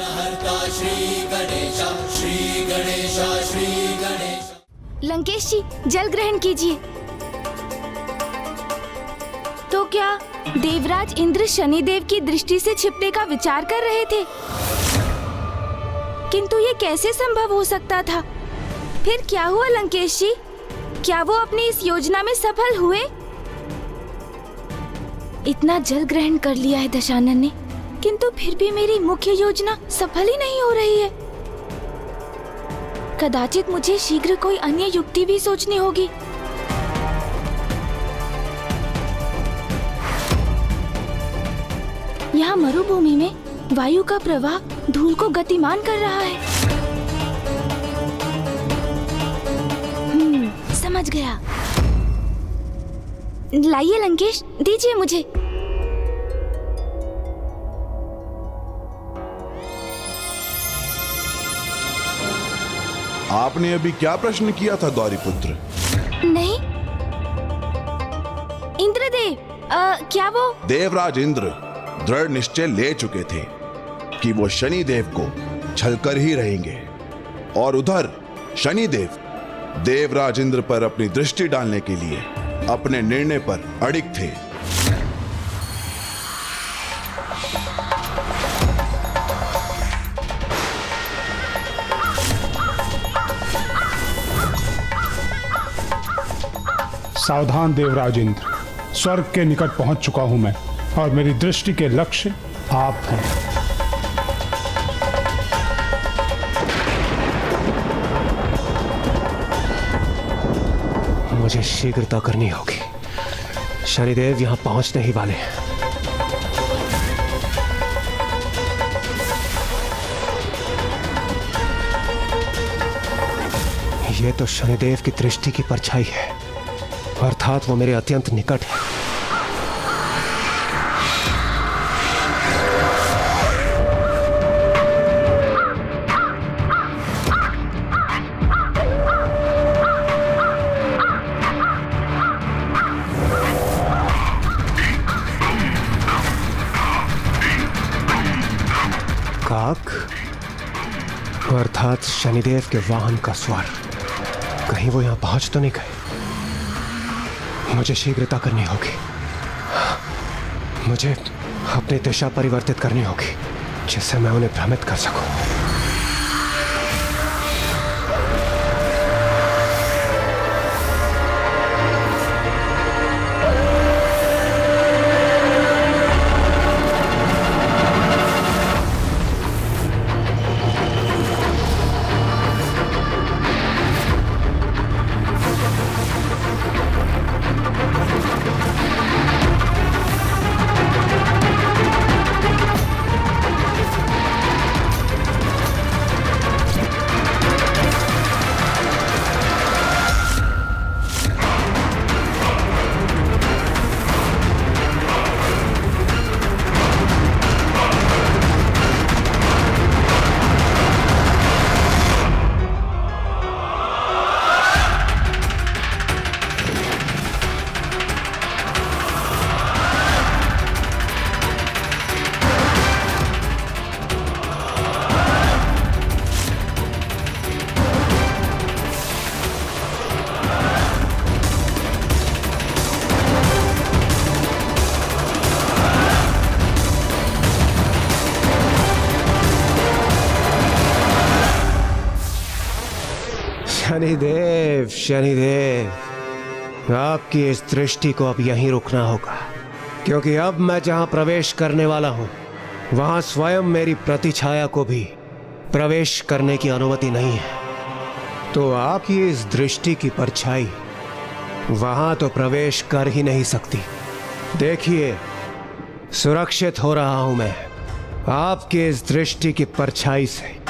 विघ्नहर्ता श्री गणेश, श्री गणेश, श्री गणेश। लंकेश जी, जल ग्रहण कीजिए। तो क्या देवराज इंद्र शनिदेव की दृष्टि से छिपने का विचार कर रहे थे? किंतु ये कैसे संभव हो सकता था? फिर क्या हुआ लंकेश जी? क्या वो अपनी इस योजना में सफल हुए? इतना जल ग्रहण कर लिया है दशानन ने, किंतु फिर भी मेरी मुख्य योजना सफल ही नहीं हो रही है। कदाचित मुझे शीघ्र कोई अन्य युक्ति भी सोचनी होगी। यहाँ मरुभूमि में वायु का प्रवाह धूल को गतिमान कर रहा है। समझ गया। लाइए लंकेश, दीजिए मुझे। आपने अभी क्या प्रश्न किया था गौरीपुत्र? नहीं इंद्रदेव, क्या वो? देवराज इंद्र दृढ़ निश्चय ले चुके थे कि वो शनिदेव को छलकर ही रहेंगे, और उधर शनिदेव देवराज इंद्र पर अपनी दृष्टि डालने के लिए अपने निर्णय पर अड़िग थे। सावधान देवराज इंद्र, स्वर्ग के निकट पहुंच चुका हूं मैं, और मेरी दृष्टि के लक्ष्य आप हैं। मुझे शीघ्रता करनी होगी। शनिदेव यहां पहुंचने ही वाले हैं। यह तो शनिदेव की दृष्टि की परछाई है, अर्थात वो मेरे अत्यंत निकट है। काक, अर्थात शनिदेव के वाहन का स्वर। कहीं वो यहां पहुंच तो नहीं गए? मुझे शीघ्रता करनी होगी। मुझे अपनी दिशा परिवर्तित करनी होगी, जिससे मैं उन्हें भ्रमित कर सकूं। शनिदेव, शनिदेव, आपकी इस दृष्टि को अब यहीं रुकना होगा, क्योंकि अब मैं जहां प्रवेश करने वाला हूं, वहां स्वयं मेरी प्रतिछाया को भी प्रवेश करने की अनुमति नहीं है। तो आपकी इस दृष्टि की परछाई वहां तो प्रवेश कर ही नहीं सकती। देखिए, सुरक्षित हो रहा हूं मैं आपकी इस दृष्टि की परछाई से।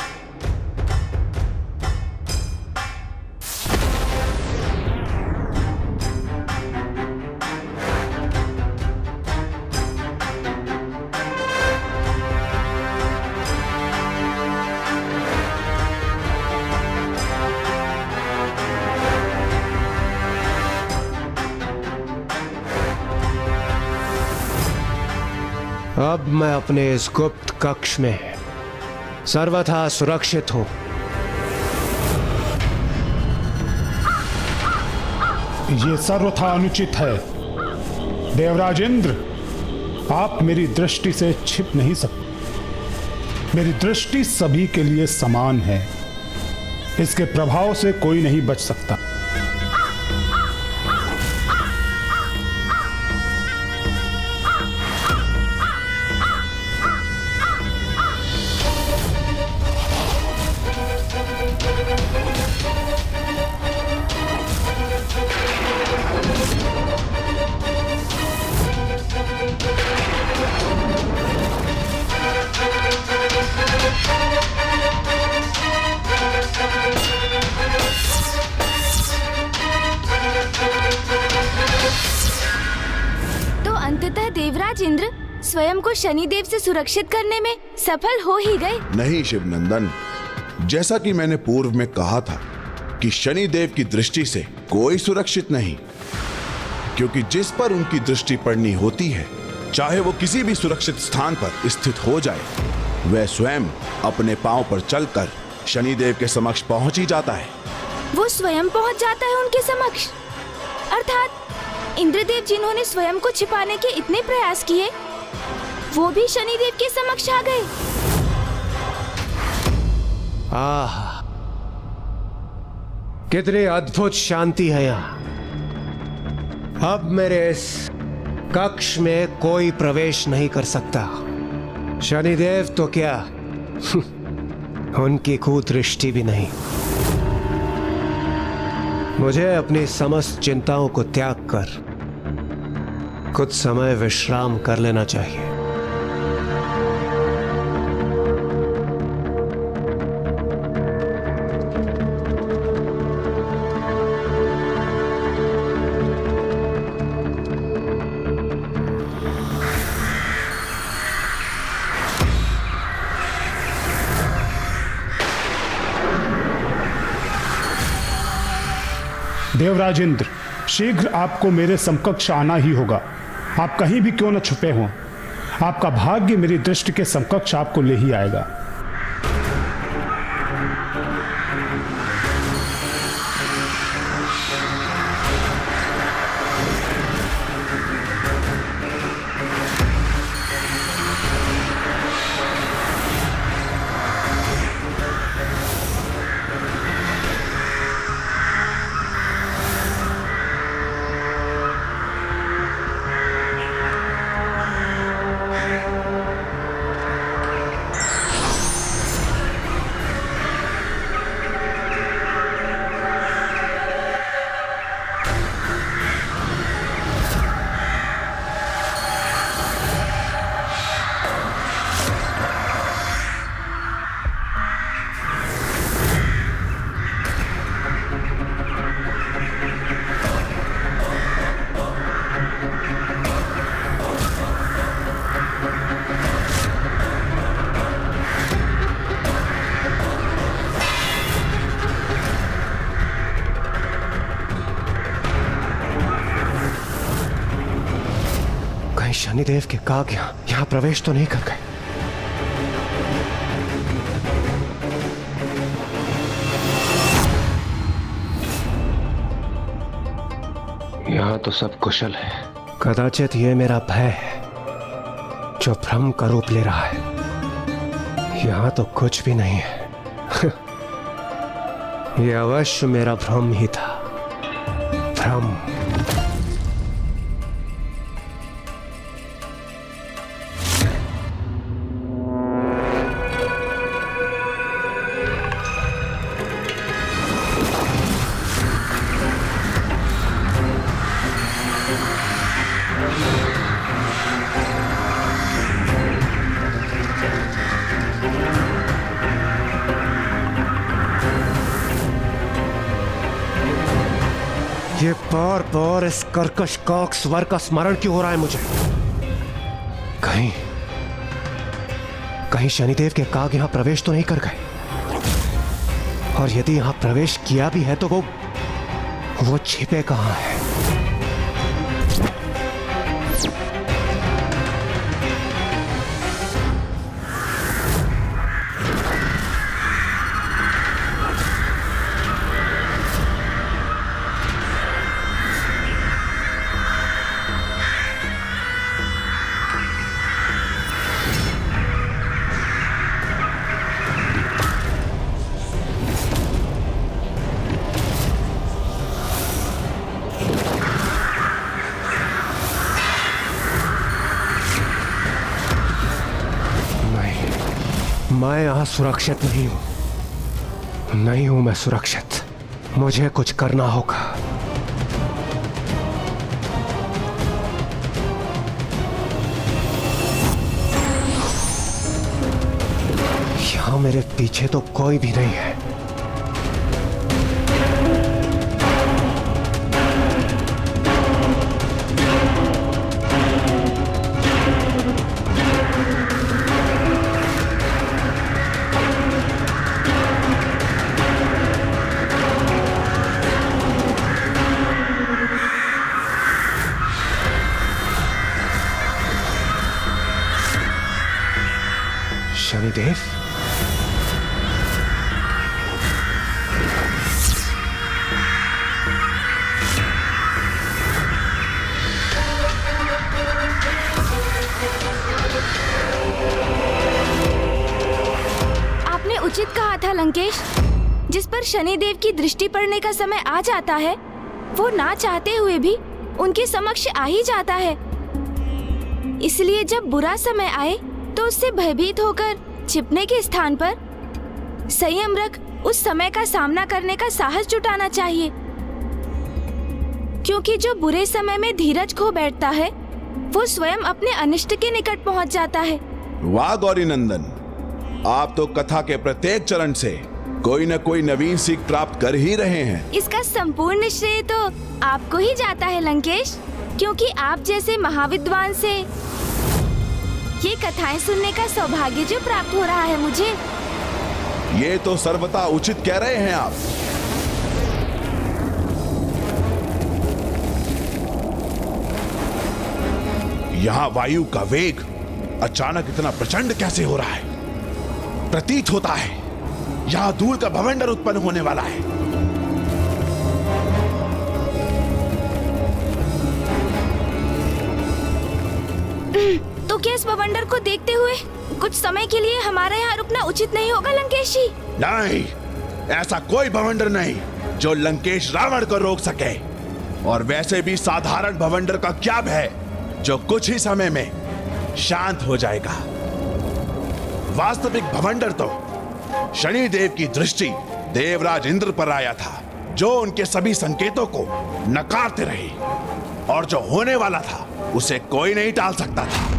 अब मैं अपने इस गुप्त कक्ष में सर्वथा सुरक्षित हूं। ये सर्वथा अनुचित है। देवराज इंद्र, आप मेरी दृष्टि से छिप नहीं सकते। मेरी दृष्टि सभी के लिए समान है। इसके प्रभाव से कोई नहीं बच सकता। अंततः देवराज इंद्र स्वयं को शनिदेव से सुरक्षित करने में सफल हो ही गए। नहीं शिवनंदन, जैसा कि मैंने पूर्व में कहा था कि शनिदेव की दृष्टि से कोई सुरक्षित नहीं, क्योंकि जिस पर उनकी दृष्टि पड़नी होती है, चाहे वो किसी भी सुरक्षित स्थान पर स्थित हो जाए, वह स्वयं अपने पांव पर चलकर शनिदेव के समक्ष पहुंच ही जाता है। वो स्वयं पहुंच जाता है उनके समक्ष, अर्थात इंद्रदेव जिन्होंने स्वयं को छिपाने के इतने प्रयास किए, वो भी शनिदेव के समक्ष आ गए। आह, कितनी अद्भुत शांति है यहाँ। अब मेरे इस कक्ष में कोई प्रवेश नहीं कर सकता। शनिदेव तो क्या उनकी कुदृष्टि भी नहीं। मुझे अपनी समस्त चिंताओं को त्याग कर कुछ समय विश्राम कर लेना चाहिए। देवराज इंद्र, शीघ्र आपको मेरे समकक्ष आना ही होगा। आप कहीं भी क्यों न छुपे हों, आपका भाग्य मेरी दृष्टि के समकक्ष आपको ले ही आएगा। शनिदेव के काग यहाँ प्रवेश तो नहीं कर गए। यहाँ तो सब कुशल है। कदाचित ये मेरा भय है जो भ्रम का रूप ले रहा है। यहाँ तो कुछ भी नहीं है। ये अवश्य मेरा भ्रम ही था। भ्रम। ये बार बार इस कर्कश काक स्वर का स्मरण क्यों हो रहा है मुझे? कहीं कहीं शनिदेव के काग यहां प्रवेश तो नहीं कर गए, और यदि यहां प्रवेश किया भी है तो वो छिपे कहां है? मैं यहाँ सुरक्षित नहीं हूँ। नहीं हूँ मैं सुरक्षित। मुझे कुछ करना होगा। यहाँ मेरे पीछे तो कोई भी नहीं है। शनिदेव, आपने उचित कहा था लंकेश। जिस पर शनिदेव की दृष्टि पड़ने का समय आ जाता है, वो ना चाहते हुए भी उनके समक्ष आ ही जाता है। इसलिए जब बुरा समय आए तो उससे भयभीत होकर छिपने के स्थान पर संयम रख उस समय का सामना करने का साहस जुटाना चाहिए, क्योंकि जो बुरे समय में धीरज खो बैठता है वो स्वयं अपने अनिष्ट के निकट पहुंच जाता है। वाह गौरी नंदन, आप तो कथा के प्रत्येक चरण से कोई न कोई नवीन सीख प्राप्त कर ही रहे हैं। इसका संपूर्ण श्रेय तो आपको ही जाता है लंकेश, क्योंकि आप जैसे महाविद्वान से ये कथाएं सुनने का सौभाग्य जो प्राप्त हो रहा है मुझे। ये तो सर्वथा उचित कह रहे हैं आप। यहाँ वायु का वेग अचानक इतना प्रचंड कैसे हो रहा है? प्रतीत होता है यहाँ धूल का भवंडर उत्पन्न होने वाला है। तो क्या इस बवंडर को देखते हुए कुछ समय के लिए हमारा यहाँ रुकना उचित नहीं होगा लंकेश जी? नहीं, ऐसा कोई भवंडर नहीं जो लंकेश रावण को रोक सके। और वैसे भी साधारण भवंडर का क्या भय जो कुछ ही समय में शांत हो जाएगा। वास्तविक भवंडर तो शनिदेव की दृष्टि देवराज इंद्र पर आया था, जो उनके सभी संकेतों को नकारते रहे, और जो होने वाला था उसे कोई नहीं टाल सकता था।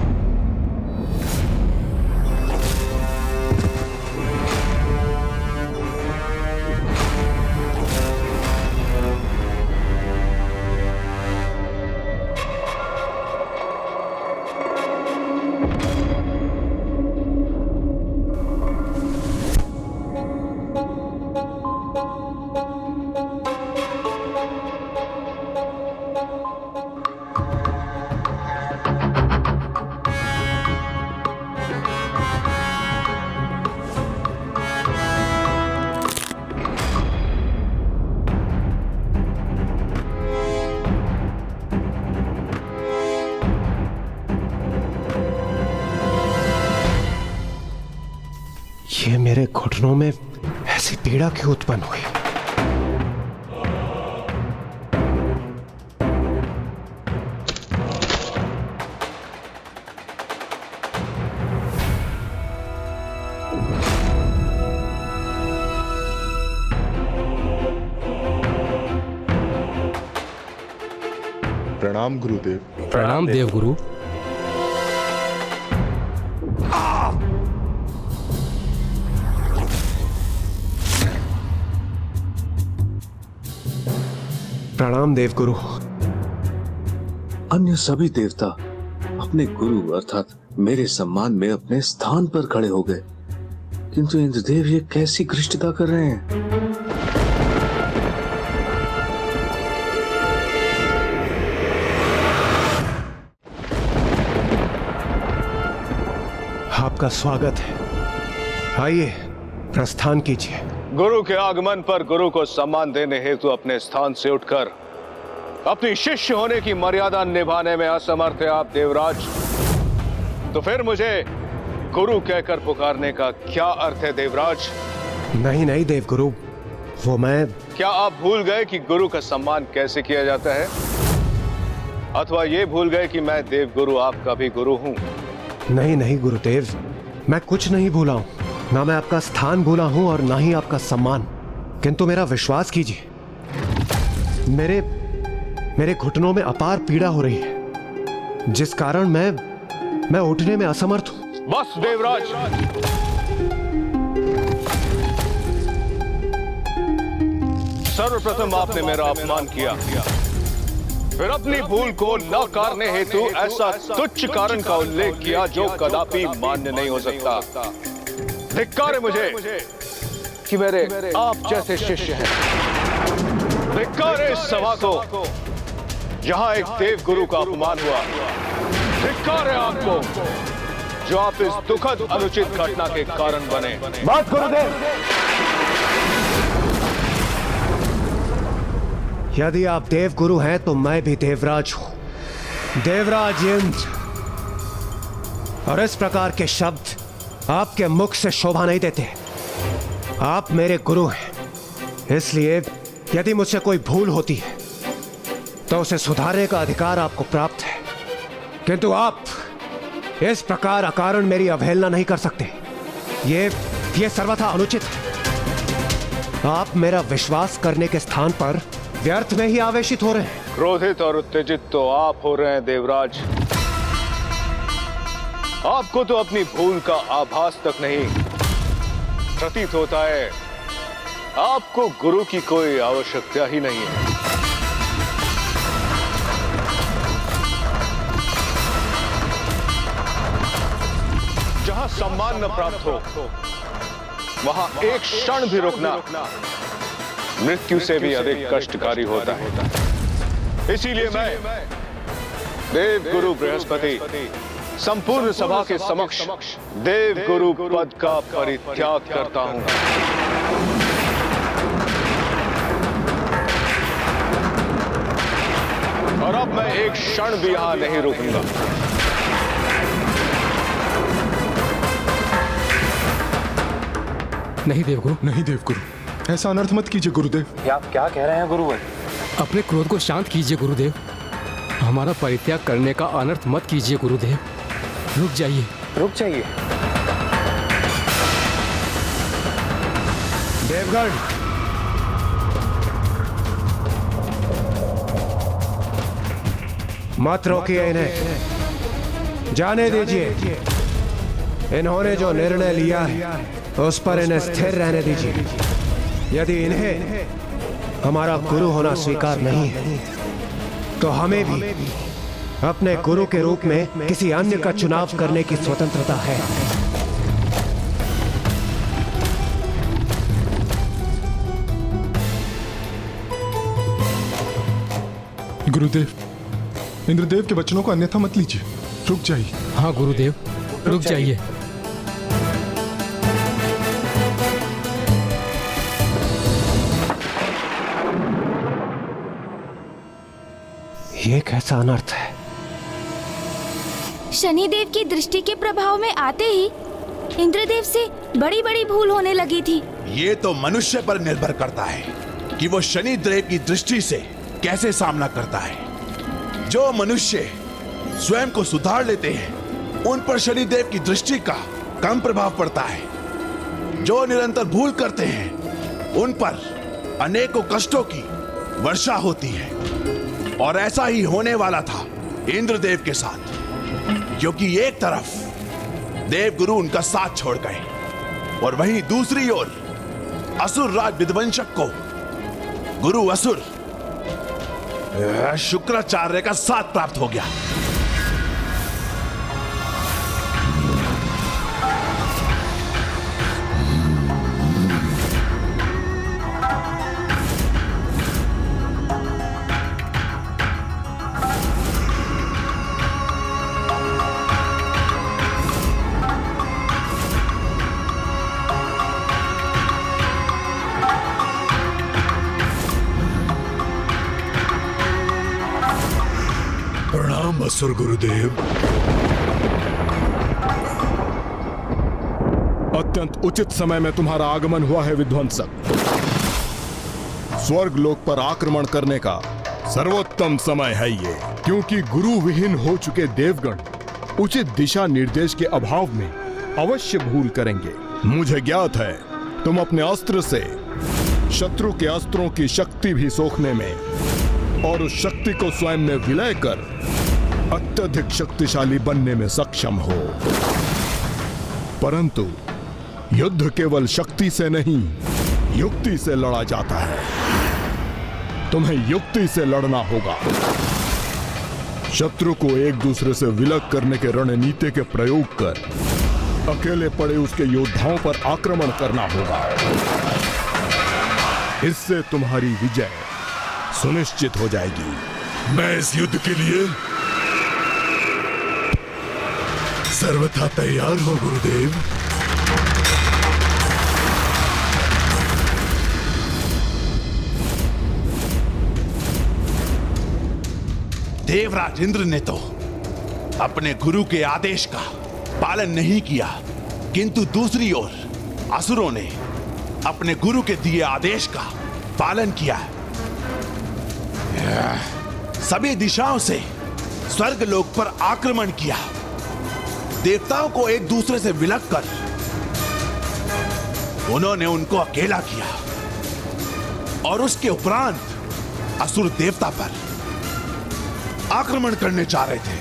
ये मेरे घुटनों में ऐसी पीड़ा क्यों उत्पन्न हुई? प्रणाम गुरुदेव। प्रणाम देवगुरु। प्रणाम देवगुरु। अन्य सभी देवता अपने गुरु अर्थात मेरे सम्मान में अपने स्थान पर खड़े हो गए, किंतु इंद्रदेव ये कैसी घृष्टता कर रहे हैं? आपका स्वागत है, आइए प्रस्थान कीजिए। गुरु के आगमन पर गुरु को सम्मान देने हेतु अपने स्थान से उठकर अपनी शिष्य होने की मर्यादा निभाने में असमर्थ है आप देवराज, तो फिर मुझे गुरु कहकर पुकारने का क्या अर्थ है देवराज? नहीं नहीं देवगुरु, वो मैं... क्या आप भूल गए कि गुरु का सम्मान कैसे किया जाता है? अथवा ये भूल गए कि मैं देवगुरु आपका भी गुरु हूं? नहीं नहीं गुरुदेव, मैं कुछ नहीं भूला हूं। ना मैं आपका स्थान भूला हूं और ना ही आपका सम्मान, किंतु मेरा विश्वास कीजिए, मेरे घुटनों में अपार पीड़ा हो रही है, जिस कारण मैं उठने में असमर्थ हूं। बस देवराज, सर्वप्रथम आपने मेरा अपमान किया, फिर अपनी भूल को न करने हेतु ऐसा तुच्छ कारण का उल्लेख किया जो कदापि मान्य नहीं हो सकता। धिक्कार है मुझे कि मेरे आप जैसे शिष्य हैं। धिक्कार है इस सभा को जहां एक देव गुरु का अपमान हुआ। धिक्कार है आपको जो आप इस दुखद अनुचित घटना के कारण बने। बात गुरुदेव, यदि आप देव गुरु हैं तो मैं भी देवराज हूं, देवराज इंद्र, और इस प्रकार के शब्द आपके मुख से शोभा नहीं देते। आप मेरे गुरु हैं, इसलिए यदि मुझसे कोई भूल होती है तो उसे सुधारने का अधिकार आपको प्राप्त है, किंतु आप इस प्रकार अकारण मेरी अवहेलना नहीं कर सकते। ये सर्वथा अनुचित है। आप मेरा विश्वास करने के स्थान पर व्यर्थ में ही आवेशित हो रहे हैं। क्रोधित और उत्तेजित तो आप हो रहे हैं देवराज। आपको तो अपनी भूल का आभास तक नहीं प्रतीत होता है। आपको गुरु की कोई आवश्यकता ही नहीं है। जहां सम्मान न प्राप्त हो वहां एक क्षण भी रुकना मृत्यु से भी अधिक कष्टकारी होता है। इसीलिए मैं देव गुरु बृहस्पति संपूर्ण सभा के समक्ष देव गुरु पद का परित्याग करता हूं। और अब मैं एक क्षण भी यहां नहीं रुकूंगा। नहीं देवगुरु, नहीं देवगुरु, ऐसा अनर्थ मत कीजिए गुरुदेव। ये आप क्या कह रहे हैं गुरुवर? अपने क्रोध को शांत कीजिए गुरुदेव। हमारा परित्याग करने का अनर्थ मत कीजिए गुरुदेव। रुक जाइए, रुक जाइए। देवगण, मत रोकिए इन्हें, जाने दीजिए। इन्होंने जो निर्णय लिया है उस पर इन्हें स्थिर रहने दीजिए। यदि इन्हें हमारा गुरु होना स्वीकार नहीं है तो हमें भी अपने गुरु के रूप में किसी अन्य का चुनाव करने की स्वतंत्रता है। गुरुदेव, इंद्रदेव के वचनों को अन्यथा मत लीजिए, रुक जाइए। हाँ गुरुदेव, रुक जाइए। ये कैसा अनर्थ है? शनिदेव की दृष्टि के प्रभाव में आते ही इंद्रदेव से बड़ी बड़ी भूल होने लगी थी। ये तो मनुष्य पर निर्भर करता है कि वो शनिदेव की दृष्टि से कैसे सामना करता है। जो मनुष्य स्वयं को सुधार लेते हैं उन पर शनिदेव की दृष्टि का कम प्रभाव पड़ता है। जो निरंतर भूल करते हैं उन पर अनेकों कष्टों की वर्षा होती है। और ऐसा ही होने वाला था इंद्रदेव के साथ, क्योंकि एक तरफ देवगुरु उनका साथ छोड़ गए और वहीं दूसरी ओर असुर राज विध्वंसक को गुरु असुर शुक्राचार्य का साथ प्राप्त हो गया। प्रणाम असुर गुरुदेव। अत्यंत उचित समय में तुम्हारा आगमन हुआ है विध्वंसक। स्वर्ग लोक पर आक्रमण करने का सर्वोत्तम समय है ये, क्योंकि गुरु विहीन हो चुके देवगण उचित दिशा निर्देश के अभाव में अवश्य भूल करेंगे। मुझे ज्ञात है तुम अपने अस्त्र से शत्रु के अस्त्रों की शक्ति भी सोखने में और उस शक्ति को स्वयं में विलय कर अत्यधिक शक्तिशाली बनने में सक्षम हो। परंतु युद्ध केवल शक्ति से नहीं, युक्ति से लड़ा जाता है। तुम्हें युक्ति से लड़ना होगा। शत्रु को एक दूसरे से विलग करने के रणनीति के प्रयोग कर अकेले पड़े उसके योद्धाओं पर आक्रमण करना होगा। इससे तुम्हारी विजय सुनिश्चित हो जाएगी। मैं इस युद्ध के लिए सर्वथा तैयार हूं गुरुदेव। देवराज इंद्र ने तो अपने गुरु के आदेश का पालन नहीं किया, किंतु दूसरी ओर असुरों ने अपने गुरु के दिए आदेश का पालन किया। सभी दिशाओं से स्वर्ग लोक पर आक्रमण किया। देवताओं को एक दूसरे से विलग कर उन्होंने उनको अकेला किया और उसके उपरांत असुर देवता पर आक्रमण करने जा रहे थे।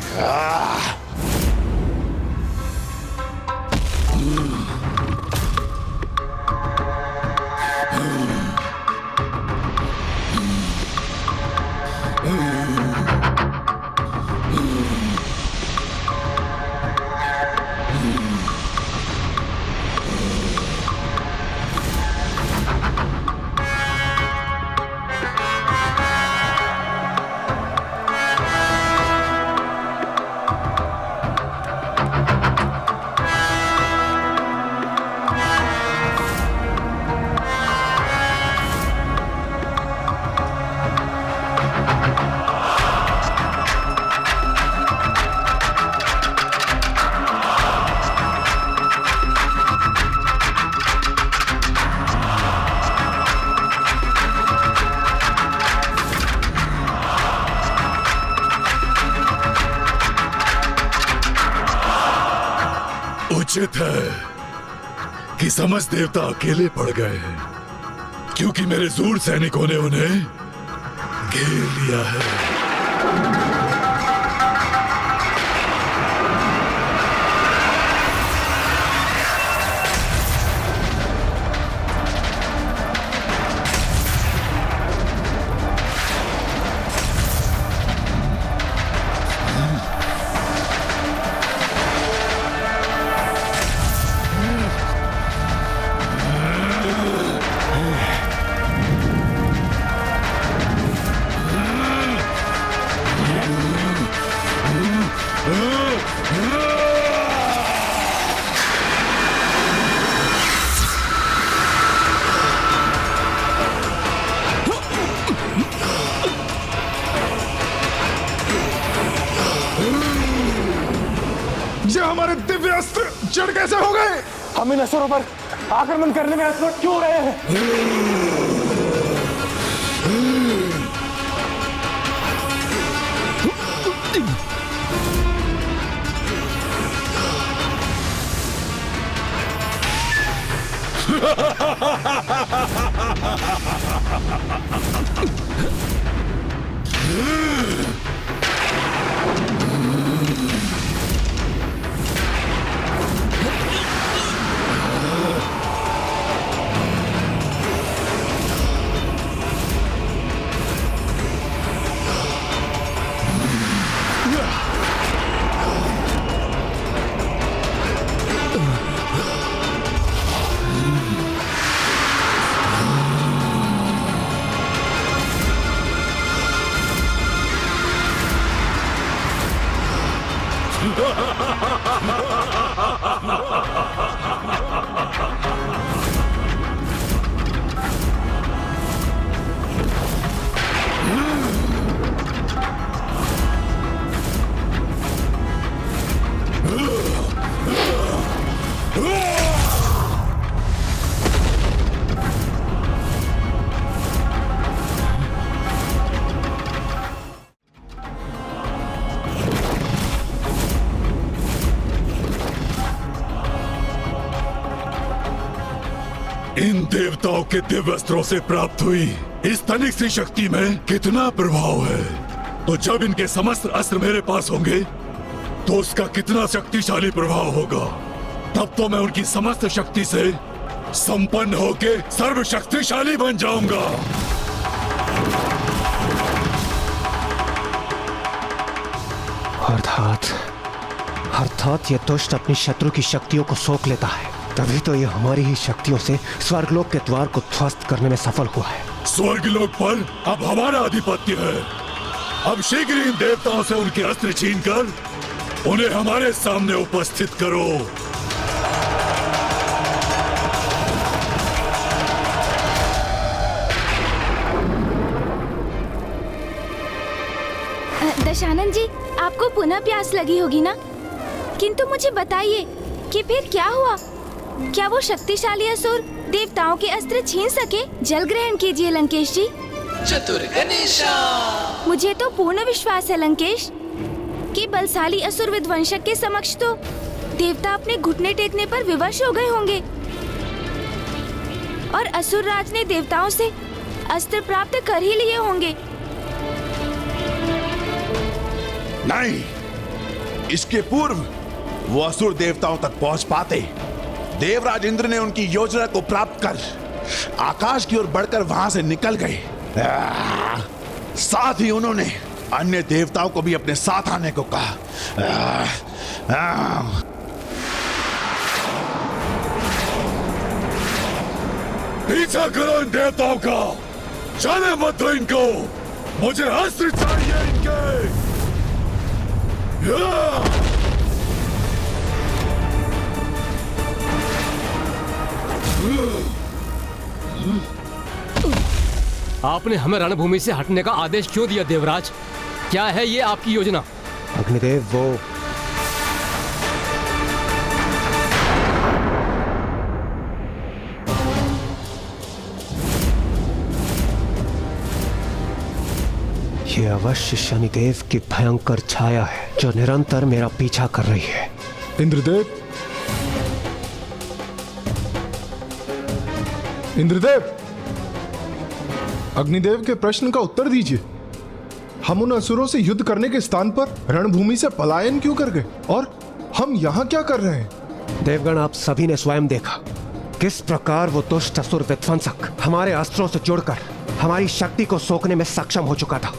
उचित है कि समस्त देवता अकेले पड़ गए हैं, क्योंकि मेरे जूर सैनिकों ने उन्हें घेर लिया है। ये हमारे दिव्य अस्त्र जड़ कैसे हो गए? हम इन असुरों पर आक्रमण करने में असमर्थ क्यों रहे हैं? इन देवताओं के दिव्य अस्त्रों से प्राप्त हुई इस तनिक सी शक्ति में कितना प्रभाव है, तो जब इनके समस्त अस्त्र मेरे पास होंगे तो उसका कितना शक्तिशाली प्रभाव होगा। तब तो मैं उनकी समस्त शक्ति से संपन्न होके सर्वशक्तिशाली बन जाऊंगा। अर्थात ये दुष्ट अपनी शत्रु की शक्तियों को सोख लेता है, तभी तो ये हमारी ही शक्तियों से स्वर्गलोक के द्वार को ध्वस्त करने में सफल हुआ है। स्वर्गलोक पर अब हमारा आधिपत्य है। अब शीघ्र इन देवताओं से उनके अस्त्र छीनकर उन्हें हमारे सामने उपस्थित करो। दशानन जी, आपको पुनः प्यास लगी होगी ना? किंतु मुझे बताइए कि फिर क्या हुआ? क्या वो शक्तिशाली असुर देवताओं के अस्त्र छीन सके? जल ग्रहण कीजिए लंकेश जी। चतुर गणेशा। मुझे तो पूर्ण विश्वास है लंकेश कि बलशाली असुर विध्वंसक के समक्ष तो देवता अपने घुटने टेकने पर विवश हो गए होंगे और असुर राज ने देवताओं से अस्त्र प्राप्त कर ही लिए होंगे। नहीं, इसके पूर्व वो असुर देवताओं तक पहुंच पाते, देवराज इंद्र ने उनकी योजना को प्राप्त कर आकाश की ओर बढ़कर वहां से निकल गए। साथ ही उन्होंने अन्य देवताओं को भी अपने साथ आने को कहा। पीछा करो इन देवताओं का, जाने मत दो इनको, मुझे अस्त्र चाहिए इनके। आपने हमें रणभूमि से हटने का आदेश क्यों दिया देवराज? क्या है ये आपकी योजना? अग्निदेव, वो ये अवश्य शनिदेव की भयंकर छाया है जो निरंतर मेरा पीछा कर रही है। इंद्रदेव, इंद्रदेव, अग्निदेव के प्रश्न का उत्तर दीजिए। हम उन असुरों से युद्ध करने के स्थान पर रणभूमि से पलायन क्यों कर गए और हम यहाँ क्या कर रहे हैं? देवगण, आप सभी ने स्वयं देखा किस प्रकार वो दुष्ट असुर विध्वंसक हमारे अस्त्रों से जुड़कर हमारी शक्ति को सोखने में सक्षम हो चुका था।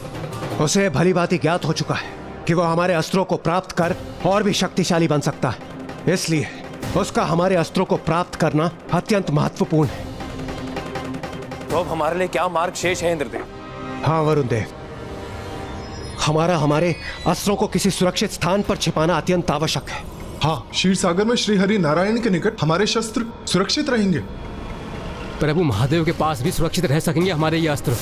उसे भली भांति ज्ञात हो चुका है कि वो हमारे अस्त्रों को प्राप्त कर और भी शक्तिशाली बन सकता है, इसलिए उसका हमारे अस्त्रों को प्राप्त करना अत्यंत महत्वपूर्ण है। तो अब हमारे लिए क्या मार्ग शेष है इंद्रदेव? हाँ वरुण देव, हमारे अस्त्रों को किसी सुरक्षित स्थान पर छिपाना अत्यंत आवश्यक है। हाँ, क्षीर सागर में श्री हरि नारायण के निकट हमारे शस्त्र सुरक्षित रहेंगे। प्रभु महादेव के पास भी सुरक्षित रह सकेंगे हमारे ये अस्त्र।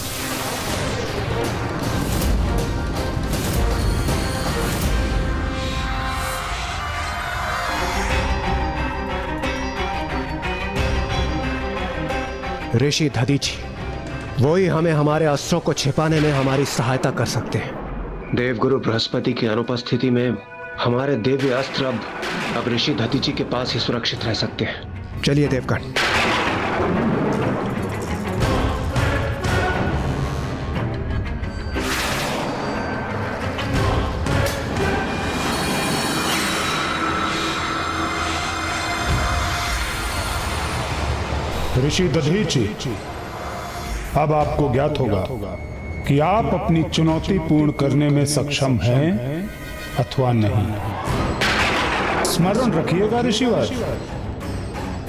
ऋषि दधीचि, वो ही हमें हमारे अस्त्रों को छिपाने में हमारी सहायता कर सकते हैं। देवगुरु बृहस्पति की अनुपस्थिति में हमारे दिव्य अस्त्र अब ऋषि दधीचि के पास ही सुरक्षित रह सकते हैं। चलिए देवगण। ऋषि दधीचि, अब आपको ज्ञात होगा कि आप अपनी चुनौती पूर्ण करने में सक्षम हैं अथवा नहीं। स्मरण रखिएगा ऋषिवर,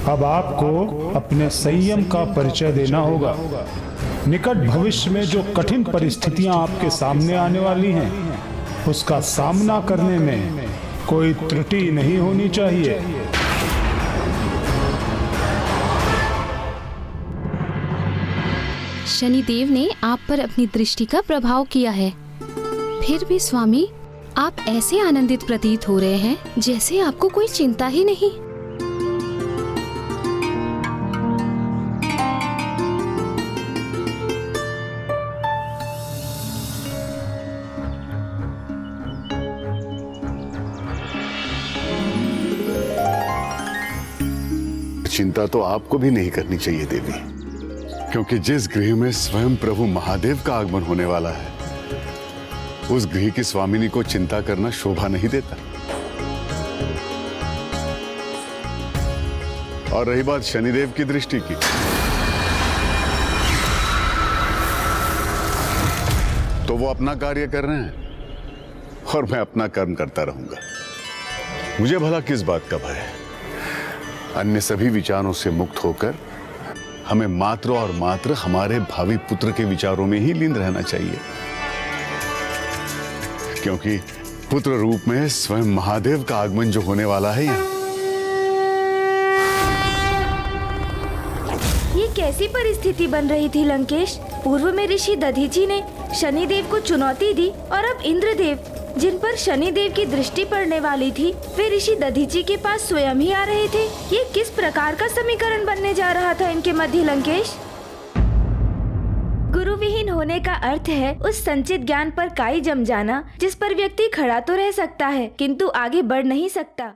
अब आपको अपने संयम का परिचय देना होगा। निकट भविष्य में जो कठिन परिस्थितियां आपके सामने आने वाली हैं, उसका सामना करने में कोई त्रुटि नहीं होनी चाहिए। शनिदेव ने आप पर अपनी दृष्टि का प्रभाव किया है, फिर भी स्वामी आप ऐसे आनंदित प्रतीत हो रहे हैं जैसे आपको कोई चिंता ही नहीं। चिंता तो आपको भी नहीं करनी चाहिए देवी, क्योंकि जिस गृह में स्वयं प्रभु महादेव का आगमन होने वाला है, उस गृह की स्वामिनी को चिंता करना शोभा नहीं देता। और रही बात शनिदेव की दृष्टि की, तो वो अपना कार्य कर रहे हैं और मैं अपना कर्म करता रहूंगा। मुझे भला किस बात का भय है? अन्य सभी विचारों से मुक्त होकर हमें मात्र और मात्र हमारे भावी पुत्र के विचारों में ही लीन रहना चाहिए, क्योंकि पुत्र रूप में स्वयं महादेव का आगमन जो होने वाला है यहाँ। ये कैसी परिस्थिति बन रही थी लंकेश? पूर्व में ऋषि दधीची ने शनिदेव को चुनौती दी और अब इंद्रदेव, जिन पर शनिदेव की दृष्टि पड़ने वाली थी, वे ऋषि दधीची के पास स्वयं ही आ रहे थे। ये किस प्रकार का समीकरण बनने जा रहा था इनके मध्य लंकेश? गुरु विहीन होने का अर्थ है उस संचित ज्ञान पर काई जम जाना, जिस पर व्यक्ति खड़ा तो रह सकता है किंतु आगे बढ़ नहीं सकता।